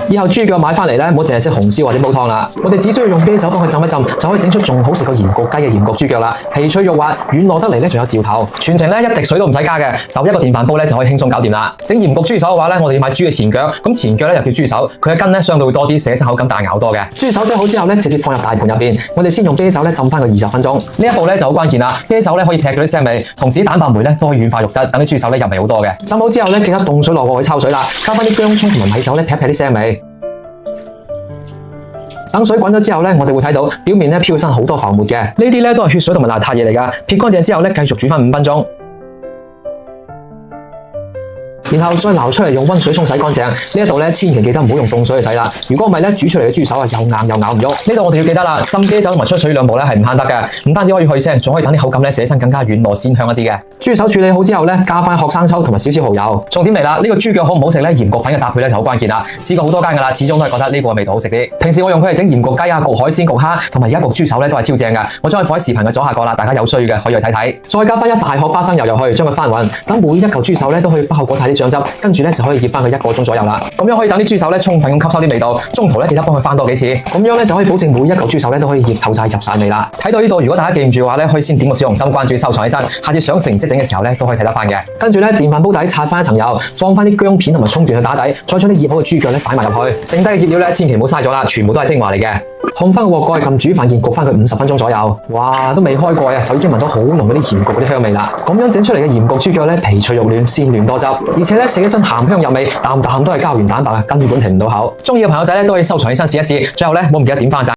以後豬腳買翻嚟咧，唔好淨係食紅燒或者煲湯啦，我哋只需要用啤酒幫佢浸一浸，就可以整出仲好食過鹽焗雞嘅鹽焗豬腳啦。皮脆肉滑，軟糯得嚟咧，仲有嚼頭。全程咧一滴水都唔使加嘅，就一個電飯煲咧就可以輕鬆搞掂啦。整鹽焗豬手嘅話咧，我哋要買豬嘅前腳，咁前腳咧又叫豬手，佢嘅筋咧相對會多啲，食起身口感大咬多嘅。豬手整好之後咧，直接放入大盤入邊，我哋先用啤酒咧浸翻個20分鐘。呢一步咧就好關鍵啦，啤酒咧可以劈咗啲腥味，同時蛋白酶咧都可以軟化肉質，等啲豬手咧入味好多嘅。浸好之後咧，記得凍水落過去抽水啦，加翻啲薑葱同埋米酒咧劈啲腥味。等水滾咗之後咧，我哋會睇到表面咧飄起身好多浮沫嘅，呢啲咧都係血水同埋邋遢嘢嚟噶。撇乾淨之後咧，繼續煮翻5分鐘。然後再撈出嚟用溫水沖洗乾淨。呢度咧千祈記得唔好用凍水去洗啦。如果唔係咧，煮出嚟嘅豬手啊又硬又咬唔喐。呢度我哋要記得啦，浸啤酒同埋出水2步咧係唔慳得嘅。唔單止可以去腥，仲可以等啲口感咧食起身更加軟糯鮮香一啲嘅。豬手處理好之後咧，加翻學生抽同埋少少蠔油。重點嚟啦，呢個豬腳好唔好食咧？鹽焗粉嘅搭配咧就好關鍵啦。試過好多間噶啦，始終都係覺得呢個味道好食啲。平時我用佢嚟整鹽焗雞啊、焗海鮮、焗蝦，同埋而家焗豬手咧都係超正噶。我將佢放喺視頻嘅左下角啦，大家有需要嘅可以去睇睇。再加翻1大殼花生油入去，將佢翻勻，等每一嚿豬手咧都可以包裹晒啲醬汁，跟住咧就可以醃翻佢1個鐘左右啦。咁樣可以等啲豬手咧充分咁吸收啲味道。中途咧記得幫佢翻多幾次，咁樣咧就可以保證每一嚿豬手咧都可以醃透晒入晒味啦。睇到呢度，如果大家記唔住嘅話咧，可以先點個小紅心關注收藏起身，下次想食唔識整嘅時候咧都可以睇得翻嘅。跟住咧電飯煲底擦翻一層油，放翻啲薑片同埋葱段去打底，再將啲醃好嘅豬腳咧擺埋入去，剩低嘅醃料咧千祈唔好嘥咗啦，全部都係精華嚟嘅。控翻個鑊蓋，撳煮飯鍵焗翻佢50分鐘左右。哇，都未開蓋啊，就已經聞到好濃嗰啲鹽焗嗰啲香味啦。咁樣整出嚟嘅鹽焗豬腳咧，皮脆肉嫩，鮮嫩多汁，而且咧食起身鹹香入味，啖啖都係膠原蛋白啊，根本停唔到口。中意嘅朋友仔咧都可以收藏起身試一試。最後咧，唔好唔記得點翻讚。